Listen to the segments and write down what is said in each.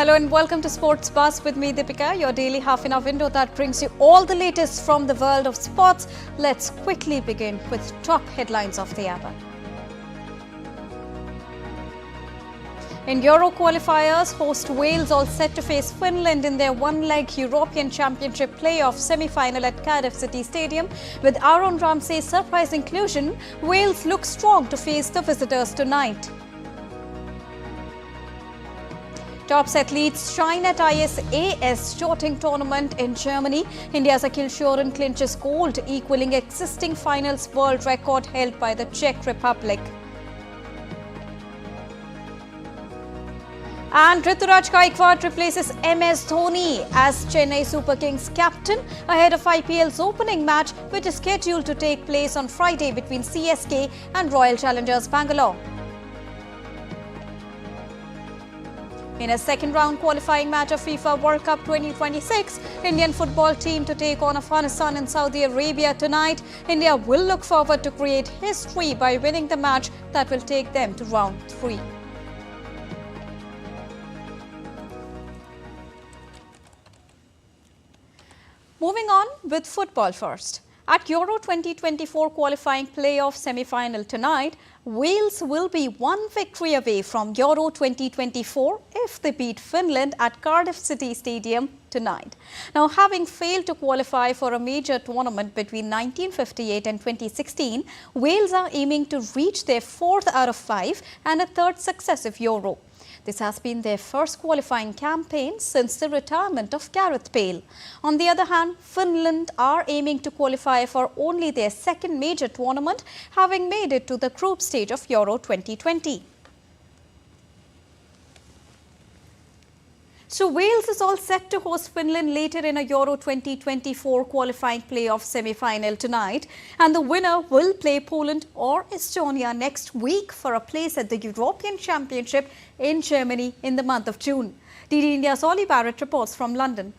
Hello and welcome to Sports Buzz with me, Deepika, your daily half-an-hour window that brings you all the latest from the world of sports. Let's quickly begin with top headlines of the hour. In Euro qualifiers, host Wales all set to face Finland in their one-leg European Championship play-off semi-final at Cardiff City Stadium. With Aaron Ramsey's surprise inclusion, Wales look strong to face the visitors tonight. Top athletes shine at ISAS shooting tournament in Germany. India's Akhil Shorin clinches gold, equaling existing finals world record held by the Czech Republic. And Ruturaj Gaikwad replaces MS Dhoni as Chennai Super Kings captain ahead of IPL's opening match, which is scheduled to take place on Friday between CSK and Royal Challengers Bangalore. In a second-round qualifying match of FIFA World Cup 2026, Indian football team to take on Afghanistan and Saudi Arabia tonight. India will look forward to create history by winning the match that will take them to round 3. Moving on with football first. At Euro 2024 qualifying playoff semi-final tonight, Wales will be one victory away from Euro 2024 if they beat Finland at Cardiff City Stadium tonight. Now, having failed to qualify for a major tournament between 1958 and 2016, Wales are aiming to reach their 4th out of 5 and a 3rd successive Euro. This has been their first qualifying campaign since the retirement of Gareth Bale. On the other hand, Finland are aiming to qualify for only their 2nd major tournament, having made it to the group stage of Euro 2020. So Wales is all set to host Finland later in a Euro 2024 qualifying playoff semi-final tonight, and the winner will play Poland or Estonia next week for a place at the European Championship in Germany in the month of June. DD India's Ollie Barrett reports from London.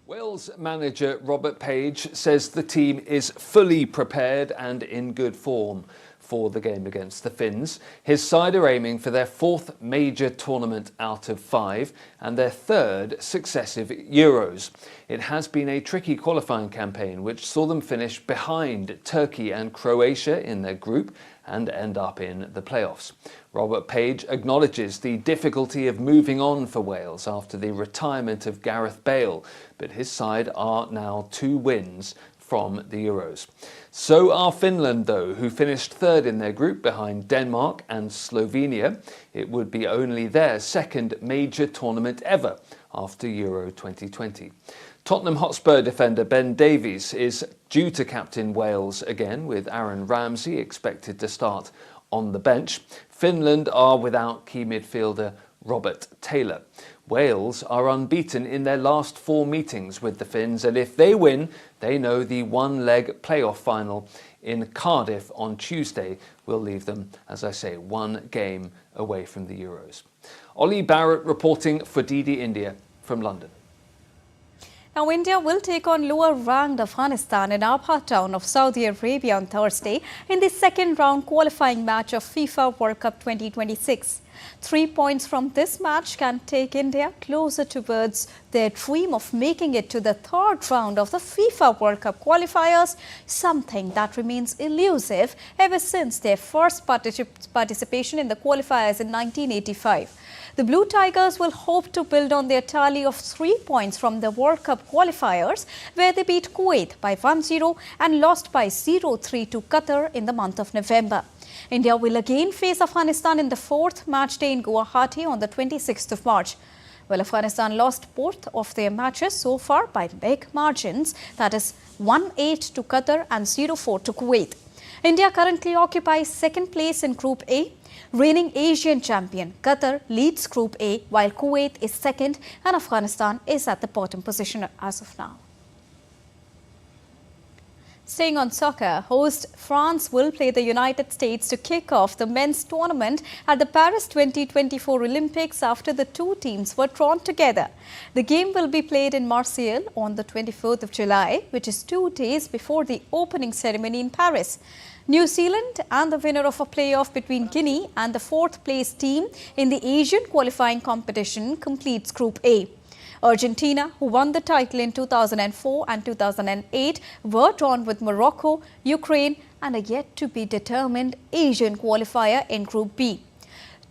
Wales manager Robert Page says the team is fully prepared and in good form for the game against the Finns. His side are aiming for their 4th major tournament out of 5 and their 3rd successive Euros. It has been a tricky qualifying campaign which saw them finish behind Turkey and Croatia in their group and end up in the playoffs. Robert Page acknowledges the difficulty of moving on for Wales after the retirement of Gareth Bale, but his side are now 2 wins from the Euros. So are Finland, though, who finished 3rd in their group behind Denmark and Slovenia. It would be only their 2nd major tournament ever after Euro 2020. Tottenham Hotspur defender Ben Davies is due to captain Wales again, with Aaron Ramsey expected to start on the bench. Finland are without key midfielder Robert Taylor. Wales are unbeaten in their last 4 meetings with the Finns, and if they win, they know the one-leg playoff final in Cardiff on Tuesday will leave them, as I say, 1 game away from the Euros. Ollie Barrett reporting for DD India from London. Now, India will take on lower-ranked Afghanistan in Abha town of Saudi Arabia on Thursday in the 2nd round qualifying match of FIFA World Cup 2026. 3 points from this match can take India closer towards their dream of making it to the 3rd round of the FIFA World Cup qualifiers, something that remains elusive ever since their first participation in the qualifiers in 1985. The Blue Tigers will hope to build on their tally of 3 points from the World Cup qualifiers, where they beat Kuwait by 1-0 and lost by 0-3 to Qatar in the month of November. India will again face Afghanistan in the 4th matchday in Guwahati on the 26th of March. Well, Afghanistan lost both of their matches so far by big margins, that is 1-8 to Qatar and 0-4 to Kuwait. India currently occupies 2nd place in Group A. Reigning Asian champion Qatar leads Group A, while Kuwait is 2nd and Afghanistan is at the bottom position as of now. Staying on soccer, host France will play the United States to kick off the men's tournament at the Paris 2024 Olympics after the 2 teams were drawn together. The game will be played in Marseille on the 24th of July, which is 2 days before the opening ceremony in Paris. New Zealand and the winner of a playoff between Guinea and the fourth-place team in the Asian qualifying competition completes Group A. Argentina, who won the title in 2004 and 2008, were drawn with Morocco, Ukraine and a yet-to-be-determined Asian qualifier in Group B.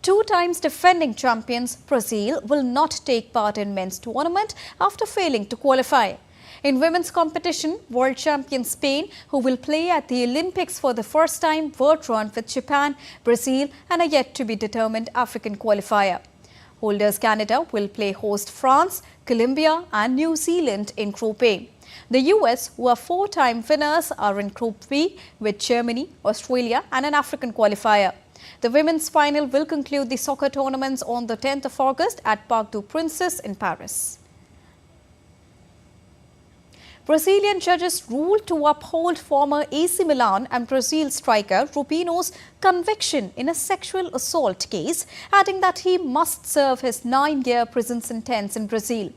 Two times defending champions Brazil will not take part in men's tournament after failing to qualify. In women's competition, world champion Spain, who will play at the Olympics for the first time, were drawn with Japan, Brazil and a yet-to-be-determined African qualifier. Holders Canada will play host France, Colombia and New Zealand in Group A. The US, who are four-time winners, are in Group B with Germany, Australia and an African qualifier. The women's final will conclude the soccer tournaments on the 10th of August at Parc des Princes in Paris. Brazilian judges ruled to uphold former AC Milan and Brazil striker Rubino's conviction in a sexual assault case, adding that he must serve his 9-year prison sentence in Brazil.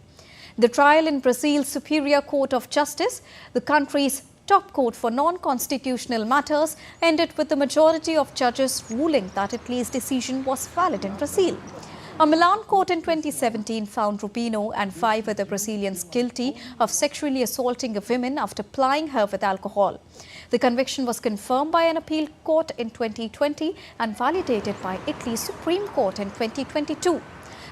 The trial in Brazil's Superior Court of Justice, the country's top court for non-constitutional matters, ended with the majority of judges ruling that Italy's decision was valid in Brazil. A Milan court in 2017 found Rubino and 5 other Brazilians guilty of sexually assaulting a woman after plying her with alcohol. The conviction was confirmed by an appeal court in 2020 and validated by Italy's Supreme Court in 2022.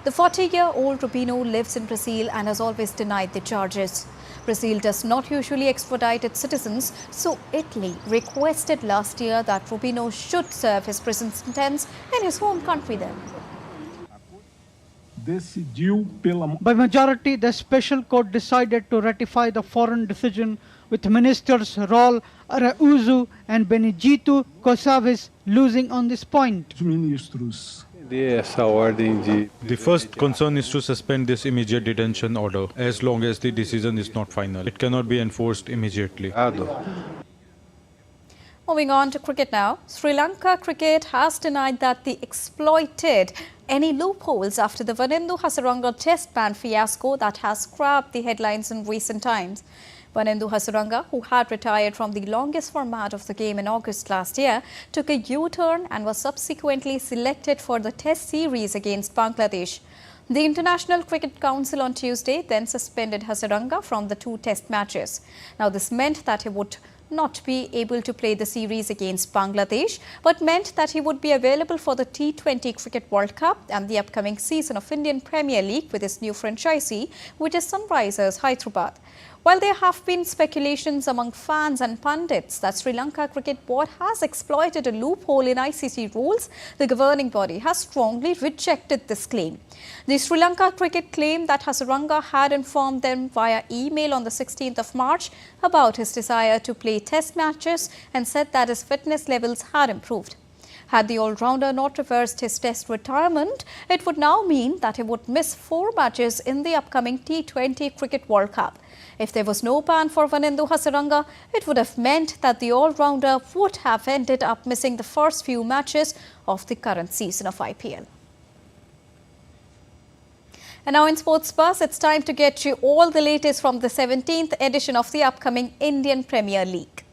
The 40-year-old Rubino lives in Brazil and has always denied the charges. Brazil does not usually extradite its citizens, so Italy requested last year that Rubino should serve his prison sentence in his home country then. By majority, the special court decided to ratify the foreign decision, with ministers Raul Arauzo and Benedito Gonçalves losing on this point. The first concern is to suspend this immediate detention order as long as the decision is not final. It cannot be enforced immediately. Moving on to cricket now. Sri Lanka cricket has denied that they exploited any loopholes after the Vanendu Hasaranga test ban fiasco that has grabbed the headlines in recent times. Vanendu Hasaranga, who had retired from the longest format of the game in August last year, took a U-turn and was subsequently selected for the test series against Bangladesh. The International Cricket Council on Tuesday then suspended Hasaranga from the 2 test matches. Now, this meant that he would not be able to play the series against Bangladesh, but meant that he would be available for the T20 Cricket World Cup and the upcoming season of Indian Premier League with his new franchisee, which is Sunrisers Hyderabad. While there have been speculations among fans and pundits that Sri Lanka Cricket Board has exploited a loophole in ICC rules, the governing body has strongly rejected this claim. The Sri Lanka Cricket claimed that Hasaranga had informed them via email on the 16th of March about his desire to play test matches and said that his fitness levels had improved. Had the all-rounder not reversed his test retirement, it would now mean that he would miss 4 matches in the upcoming T20 Cricket World Cup. If there was no ban for Vanendu Hasaranga, it would have meant that the all-rounder would have ended up missing the first few matches of the current season of IPL. And now in Sports Buzz, it's time to get you all the latest from the 17th edition of the upcoming Indian Premier League.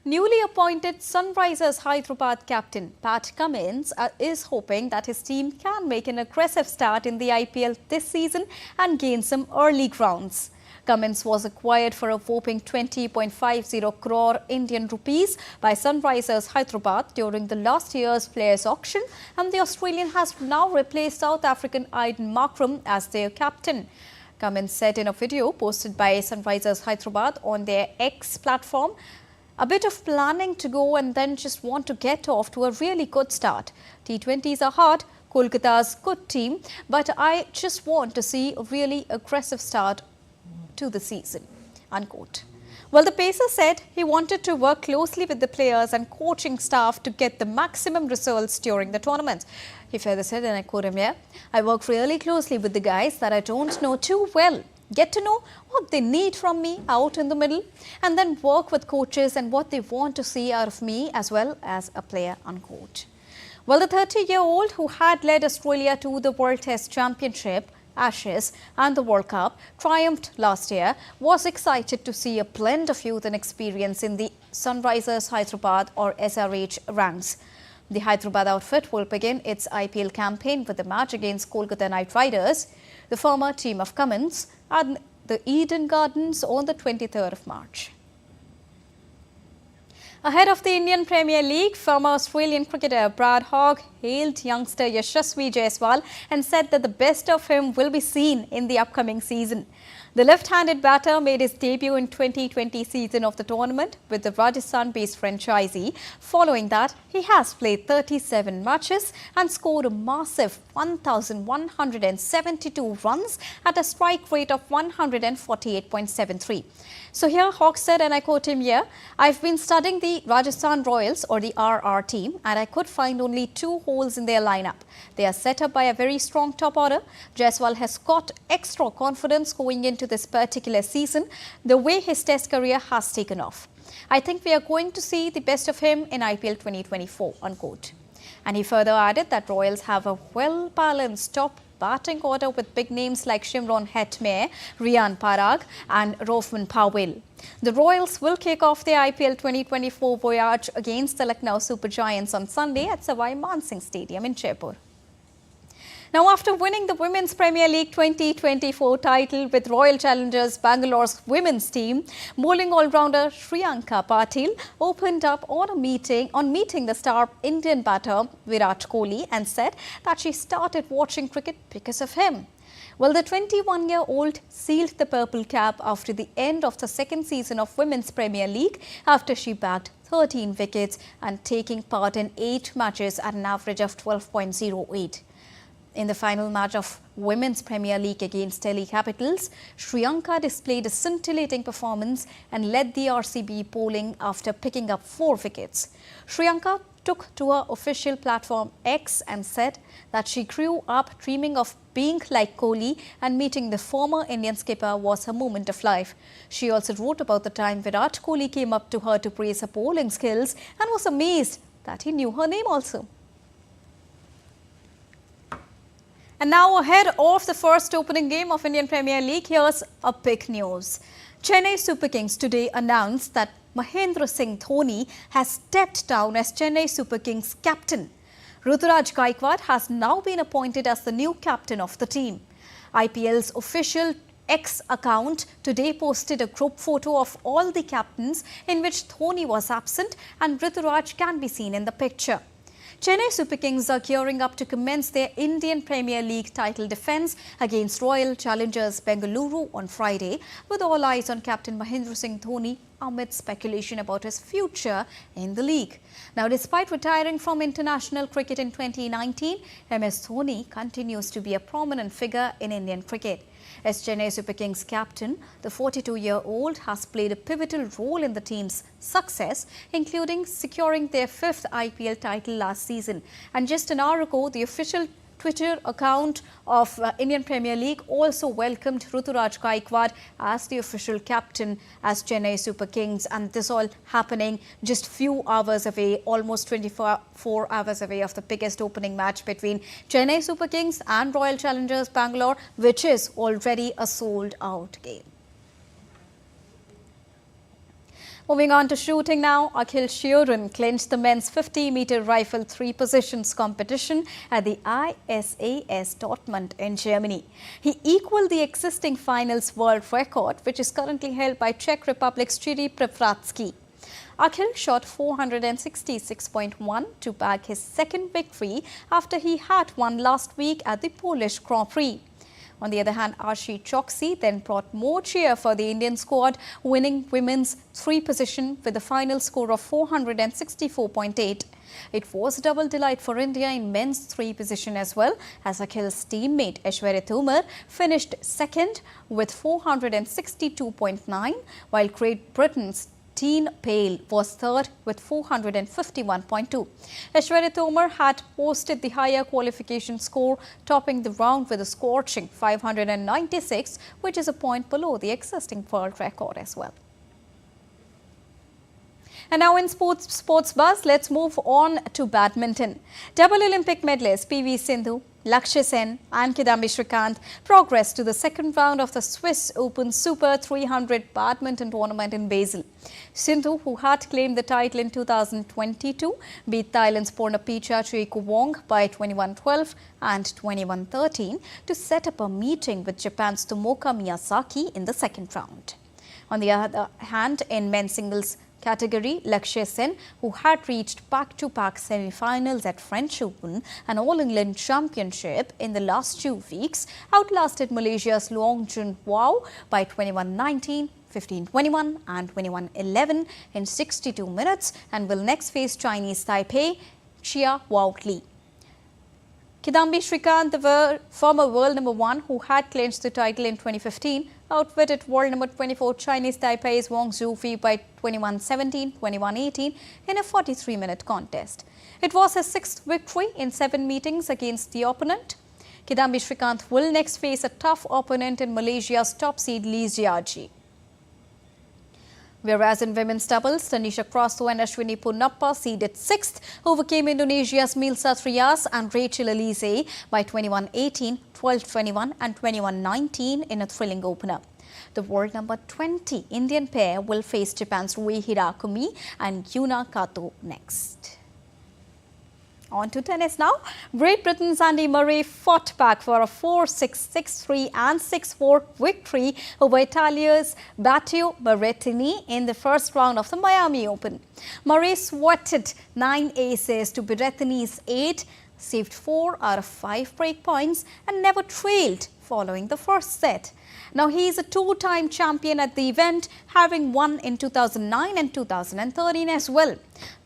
Newly appointed Sunrisers Hyderabad captain Pat Cummins is hoping that his team can make an aggressive start in the IPL this season and gain some early grounds. Cummins was acquired for a whopping 20.50 crore Indian rupees by Sunrisers Hyderabad during the last year's players auction, and the Australian has now replaced South African Aiden Markram as their captain. Cummins said in a video posted by Sunrisers Hyderabad on their X platform, "A bit of planning to go and then just want to get off to a really good start. T20s are hard, Kolkata's good team, but I just want to see a really aggressive start to the season," unquote. Well, the pacer said he wanted to work closely with the players and coaching staff to get the maximum results during the tournament. He further said, and I quote him here, "I work really closely with the guys that I don't know too well. Get to know what they need from me out in the middle and then work with coaches and what they want to see out of me as well as a player," unquote. Well, the 30-year-old who had led Australia to the World Test Championship Ashes and the World Cup, triumphed last year, was excited to see a blend of youth and experience in the Sunrisers Hyderabad or SRH ranks. The Hyderabad outfit will begin its IPL campaign with the match against Kolkata Knight Riders, the former team of Cummins, at the Eden Gardens on the 23rd of March. Ahead of the Indian Premier League, former Australian cricketer Brad Hogg hailed youngster Yashasvi Jaiswal and said that the best of him will be seen in the upcoming season. The left-handed batter made his debut in 2020 season of the tournament with the Rajasthan-based franchisee. Following that, he has played 37 matches and scored a massive 1,172 runs at a strike rate of 148.73. So here Hogg said, and I quote him here, "I've been studying the Rajasthan Royals or the RR team and I could find only 2 holes in their lineup. They are set up by a very strong top order. Jaiswal has got extra confidence going into this particular season, the way his test career has taken off. I think we are going to see the best of him in IPL 2024, unquote. And he further added that Royals have a well-balanced top batting order with big names like Shimron Hetmyer, Rian Parag and Rohman Powell. The Royals will kick off their IPL 2024 voyage against the Lucknow Super Giants on Sunday at Savai Mansingh Stadium in Jaipur. Now, after winning the Women's Premier League 2024 title with Royal Challengers Bangalore's women's team, bowling all-rounder Shriyanka Patil opened up on meeting the star Indian batter Virat Kohli and said that she started watching cricket because of him. Well, the 21-year-old sealed the purple cap after the end of the second season of Women's Premier League after she bagged 13 wickets and taking part in 8 matches at an average of 12.08. In the final match of Women's Premier League against Delhi Capitals, Shriyanka displayed a scintillating performance and led the RCB bowling after picking up 4 wickets. Shriyanka took to her official platform X and said that she grew up dreaming of being like Kohli and meeting the former Indian skipper was her moment of life. She also wrote about the time Virat Kohli came up to her to praise her bowling skills and was amazed that he knew her name also. And now, ahead of the first opening game of Indian Premier League, here's a big news. Chennai Super Kings today announced that Mahendra Singh Dhoni has stepped down as Chennai Super Kings captain. Ruturaj Gaikwad has now been appointed as the new captain of the team. IPL's official X account today posted a group photo of all the captains in which Dhoni was absent and Ruturaj can be seen in the picture. Chennai Super Kings are gearing up to commence their Indian Premier League title defence against Royal Challengers Bengaluru on Friday, with all eyes on captain Mahendra Singh Dhoni amid speculation about his future in the league. Now, despite retiring from international cricket in 2019, MS Dhoni continues to be a prominent figure in Indian cricket. As Chennai Super Kings captain, the 42-year-old has played a pivotal role in the team's success, including securing their 5th IPL title last season. And just an hour ago, the official Twitter account of Indian Premier League also welcomed Ruturaj Gaikwad as the official captain as Chennai Super Kings, and this all happening just few hours away, almost 24 hours away of the biggest opening match between Chennai Super Kings and Royal Challengers Bangalore, which is already a sold-out game. Moving on to shooting now, Akhil Sheeran clinched the men's 50-meter rifle 3 positions competition at the ISAS Dortmund in Germany. He equaled the existing finals world record, which is currently held by Czech Republic's Jiří Prevratsky. Akhil shot 466.1 to bag his second victory after he had won last week at the Polish Grand Prix. On the other hand, Archie Choksi then brought more cheer for the Indian squad, winning women's 3 position with a final score of 464.8. It was a double delight for India in men's 3 position as well, as Akhil's teammate Aishwarya Tomar finished second with 462.9, while Great Britain's Teen Pale was third with 451.2. Aishwarya Tomar had posted the higher qualification score, topping the round with a scorching 596, which is a point below the existing world record as well. And now in sports buzz, let's move on to badminton. Double Olympic medalists PV Sindhu, Lakshya Sen and Kidambi Srikanth progressed to the second round of the Swiss Open Super 300 badminton tournament in Basel. Sindhu, who had claimed the title in 2022, beat Thailand's Pornapicha Chuikuwong by 21-12 and 21-13 to set up a meeting with Japan's Tomoka Miyazaki in the second round. On the other hand, in men's singles category, Lakshya Sen, who had reached back-to-back semi-finals at French Open and All-England Championship in the last 2 weeks, outlasted Malaysia's Luong Jun Wow by 21-19, 15-21 and 21-11 in 62 minutes and will next face Chinese Taipei Chia Wao Li. Kidambi Srikanth, the former world number 1 who had clinched the title in 2015, outwitted world number 24 Chinese Taipei's Wang Zhufei by 21-17, 21-18 in a 43-minute contest. It was his 6th victory in 7 meetings against the opponent. Kidambi Srikanth will next face a tough opponent in Malaysia's top seed Lee Jiaji. Whereas in women's doubles, Tanisha Krasu and Ashwini Ponnappa, seeded 6th, overcame Indonesia's Milsa Trias and Rachel Elise by 21-18, 12-21 and 21-19 in a thrilling opener. The world number 20 Indian pair will face Japan's Rui Hirakumi and Yuna Kato next. On to tennis now. Great Britain's Andy Murray fought back for a 4-6, 6-3 and 6-4 victory over Italia's Matteo Berrettini in the first round of the Miami Open. Murray swatted 9 aces to Berrettini's 8, saved 4 out of 5 break points and never trailed following the first set. Now, he is a 2-time champion at the event, having won in 2009 and 2013 as well.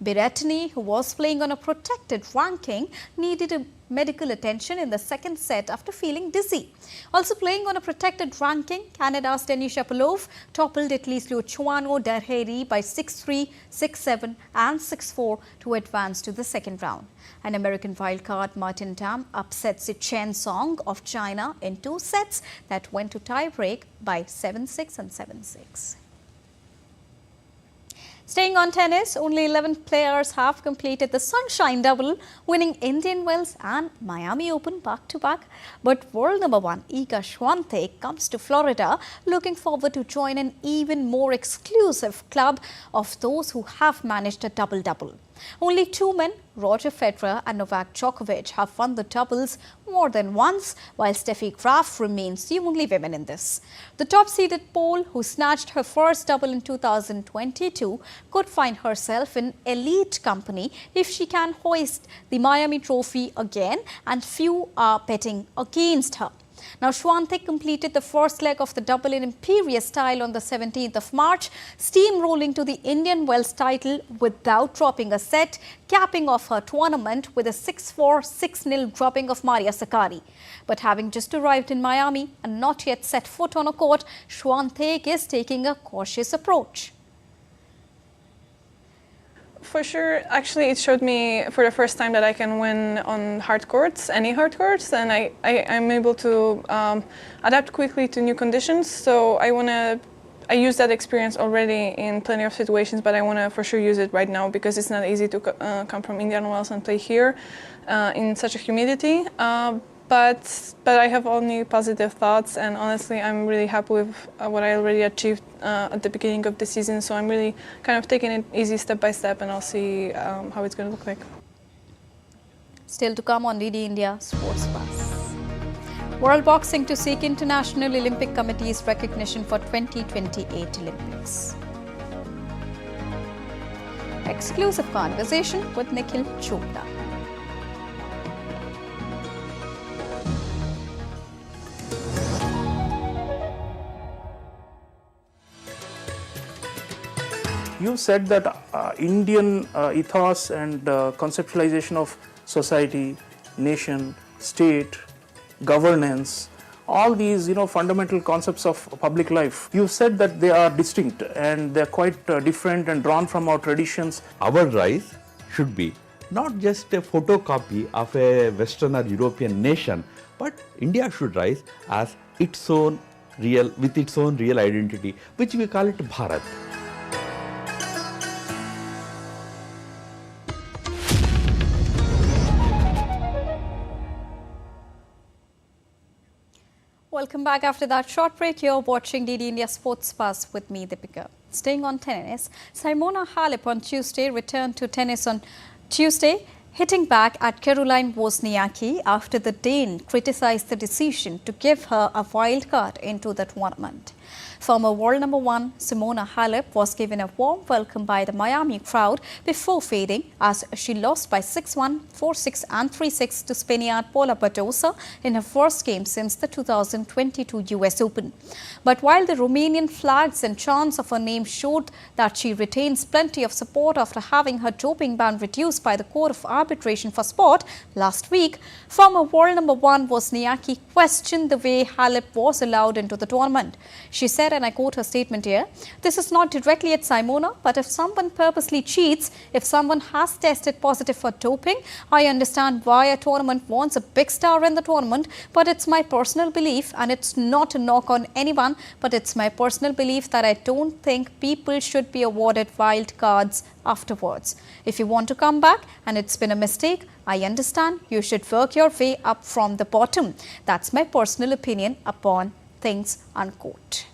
Berrettini, who was playing on a protected ranking, needed a medical attention in the second set after feeling dizzy. Also playing on a protected ranking, Canada's Denis Shapovalov toppled Italy's Luciano Derheri by 6-3, 6-7 and 6-4 to advance to the second round. An American wildcard, Martin Tam, upsets Chen Song of China in 2 sets that went to tiebreak by 7-6 and 7-6. Staying on tennis, only 11 players have completed the Sunshine Double, winning Indian Wells and Miami Open back-to-back. But world number 1 Iga Swiatek comes to Florida, looking forward to join an even more exclusive club of those who have managed a double-double. Only 2 men, Roger Federer and Novak Djokovic, have won the doubles more than once, while Steffi Graf remains the only woman in this. The top-seeded Pole, who snatched her first double in 2022, could find herself in elite company if she can hoist the Miami trophy again, and few are betting against her. Now, Swiatek completed the first leg of the double in imperious style on the 17th of March, steamrolling to the Indian Wells title without dropping a set, capping off her tournament with a 6-4, 6-0 dropping of Maria Sakkari. But having just arrived in Miami and not yet set foot on a court, Swiatek is taking a cautious approach. For sure, actually it showed me for the first time that I can win on hard courts, any hard courts, and I'm able to adapt quickly to new conditions. So I use that experience already in plenty of situations, but I want to for sure use it right now because it's not easy to come from Indian Wells and play here in such a humidity. But I have only positive thoughts, and honestly I'm really happy with what I already achieved at the beginning of the season, so I'm really kind of taking it easy step by step, and I'll see how it's going to look like. Still to come on DD India Sports Bus. World Boxing to seek International Olympic Committee's recognition for 2028 Olympics. Exclusive conversation with Nikhil Chopra. You said that Indian ethos and conceptualization of society, nation, state, governance, all these fundamental concepts of public life, you said that they are distinct and they are quite different and drawn from our traditions. Our rise should be not just a photocopy of a Western or European nation, but India should rise as its own with its own real identity, which we call it Bharat. Welcome back after that short break. You're watching DD India Sports Pass with me, Deepika. Staying on tennis, Simona Halep on Tuesday returned to tennis on Tuesday, hitting back at Caroline Wozniacki after the Dane criticized the decision to give her a wild card into the tournament. Former world number 1 Simona Halep was given a warm welcome by the Miami crowd before fading as she lost by 6-1, 4-6 and 3-6 to Spaniard Paula Badosa in her first game since the 2022 US Open. But while the Romanian flags and chants of her name showed that she retains plenty of support after having her doping ban reduced by the Court of Arbitration for Sport last week, former world number 1 Wozniacki questioned the way Halep was allowed into the tournament. She said, and I quote her statement here, "This is not directly at Simona, but if someone purposely cheats, if someone has tested positive for doping, I understand why a tournament wants a big star in the tournament, but it's my personal belief, and it's not a knock on anyone, but it's my personal belief that I don't think people should be awarded wild cards afterwards. If you want to come back and it's been a mistake, I understand you should work your way up from the bottom. That's my personal opinion upon things," unquote.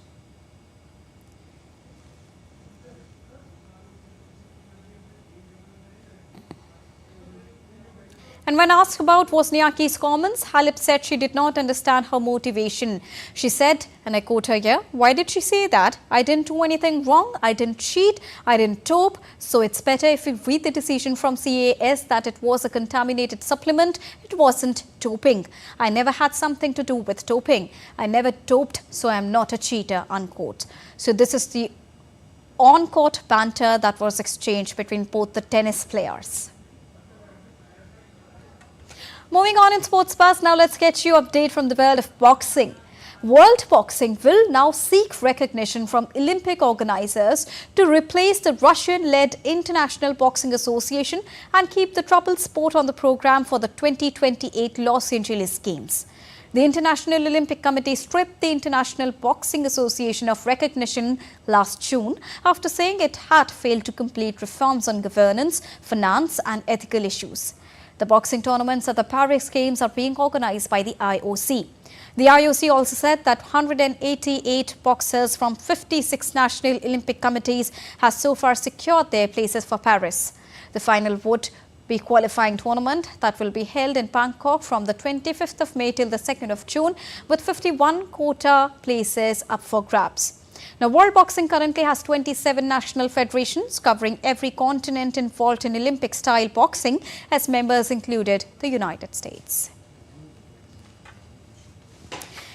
And when asked about Wozniacki's comments, Halep said she did not understand her motivation. She said, and I quote her here, "Why did she say that? I didn't do anything wrong. I didn't cheat. I didn't dope. So it's better if we read the decision from CAS that it was a contaminated supplement. It wasn't doping. I never had something to do with doping. I never doped, so I'm not a cheater," unquote. So this is the on-court banter that was exchanged between both the tennis players. Moving on in Sports Pass, now let's get you update from the world of boxing. World Boxing will now seek recognition from Olympic organizers to replace the Russian-led International Boxing Association and keep the troubled sport on the program for the 2028 Los Angeles Games. The International Olympic Committee stripped the International Boxing Association of recognition last June after saying it had failed to complete reforms on governance, finance and ethical issues. The boxing tournaments at the Paris Games are being organized by the IOC. The IOC also said that 188 boxers from 56 national Olympic committees have so far secured their places for Paris. The final would be qualifying tournament that will be held in Bangkok from the 25th of May till the 2nd of June with 51 quota places up for grabs. Now, World Boxing currently has 27 national federations covering every continent involved in Olympic-style boxing, as members included the United States.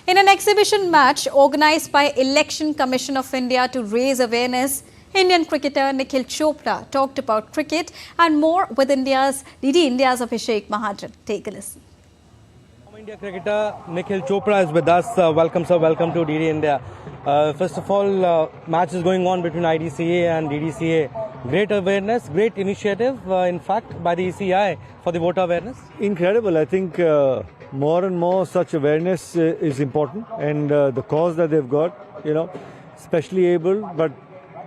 In an exhibition match organized by Election Commission of India to raise awareness, Indian cricketer Nikhil Chopra talked about cricket and more with DD India's Abhishek Mahajan. Take a listen. India cricketer Nikhil Chopra is with us. Welcome, sir. Welcome to DD India. First of all, match is going on between IDCA and DDCA. Great awareness, great initiative, in fact, by the ECI for the voter awareness. Incredible. I think more and more such awareness is important, and the cause that they've got, especially able, but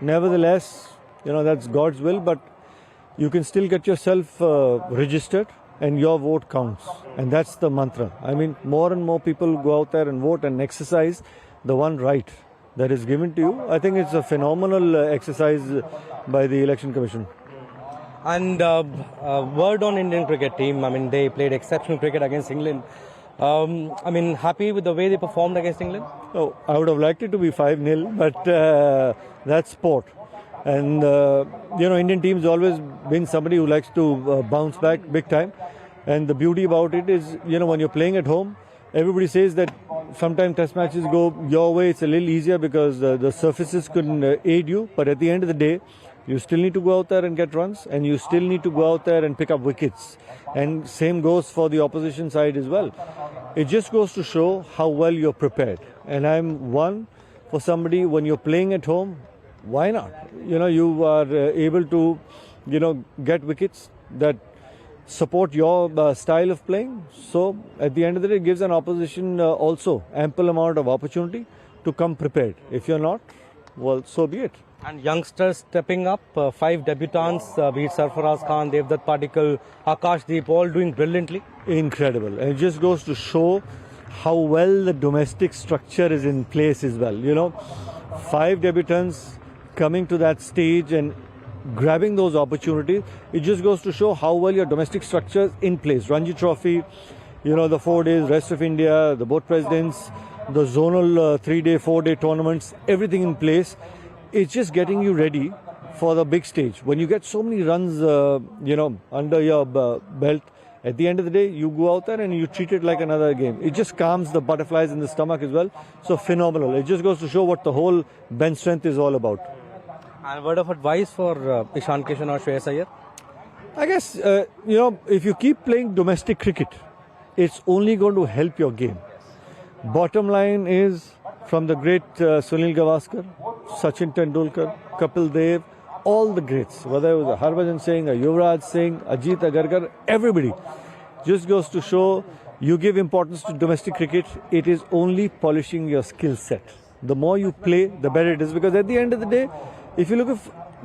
nevertheless, that's God's will, but you can still get yourself registered and your vote counts. And that's the mantra. I mean, more and more people go out there and vote and exercise the one right that is given to you. I think it's a phenomenal exercise by the Election Commission. And word on Indian cricket team, I mean, they played exceptional cricket against England. Happy with the way they performed against England? Oh, I would have liked it to be 5-0, but that's sport. And, Indian team's always been somebody who likes to bounce back big time. And the beauty about it is, when you're playing at home, everybody says that sometimes test matches go your way. It's a little easier because the surfaces couldn't aid you. But at the end of the day, you still need to go out there and get runs, and you still need to go out there and pick up wickets. And same goes for the opposition side as well. It just goes to show how well you're prepared. And I'm one for somebody, when you're playing at home, why not? You are able to, get wickets that support your style of playing. So at the end of the day, it gives an opposition also ample amount of opportunity to come prepared. If you're not, well, so be it. And youngsters stepping up, 5 debutants, be it Sarfaraz Khan, Devdutt Patikal, Akash Deep, all doing brilliantly. Incredible. And it just goes to show how well the domestic structure is in place as well. You know, 5 debutants coming to that stage and grabbing those opportunities, it just goes to show how well your domestic structure is in place. Ranji Trophy, you know, the 4 days, rest of India, the board presidents, the zonal 3-day, 4-day tournaments, everything in place. It's just getting you ready for the big stage. When you get so many runs, you know, under your belt, at the end of the day, you go out there and you treat it like another game. It just calms the butterflies in the stomach as well. So phenomenal. It just goes to show what the whole bench strength is all about. And a word of advice for Ishan Kishan or Shreyas Iyer? I guess, you know, if you keep playing domestic cricket, it's only going to help your game. Bottom line is, from the great Sunil Gavaskar, Sachin Tendulkar, Kapil Dev, all the greats, whether it was a Harbhajan Singh, a Yuvraj Singh, Ajit Agarkar, everybody, just goes to show you give importance to domestic cricket, it is only polishing your skill set. The more you play, the better it is, because at the end of the day, if you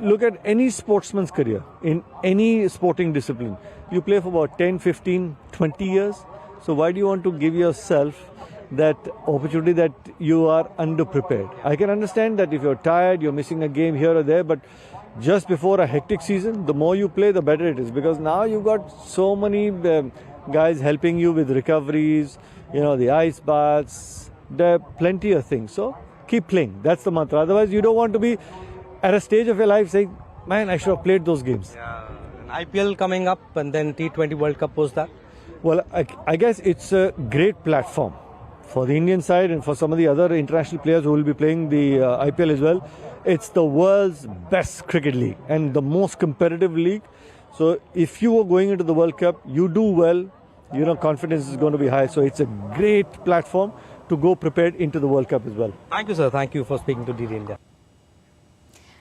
look at any sportsman's career, in any sporting discipline, you play for about 10, 15, 20 years. So why do you want to give yourself that opportunity that you are underprepared? I can understand that if you're tired, you're missing a game here or there, but just before a hectic season, the more you play, the better it is, because now you've got so many guys helping you with recoveries, you know, the ice baths, there are plenty of things. So keep playing. That's the mantra. Otherwise, you don't want to be at a stage of your life saying, man, I should have played those games. Yeah. An IPL coming up and then T20 World Cup post that? Well, I guess it's a great platform for the Indian side and for some of the other international players who will be playing the IPL as well. It's the world's best cricket league and the most competitive league. So if you are going into the World Cup, you do well, you know, confidence is going to be high. So it's a great platform to go prepared into the World Cup as well. Thank you, sir. Thank you for speaking to DD India.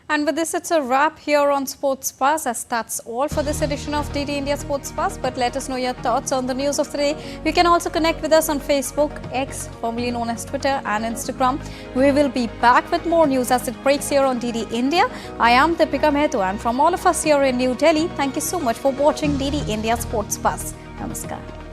And with this, it's a wrap here on Sports Pass, as that's all for this edition of DD India Sports Pass. But let us know your thoughts on the news of the day. You can also connect with us on Facebook, X, formerly known as Twitter, and Instagram. We will be back with more news as it breaks here on DD India. I am Deepika Mehta, and from all of us here in New Delhi, thank you so much for watching DD India Sports Pass. Namaskar.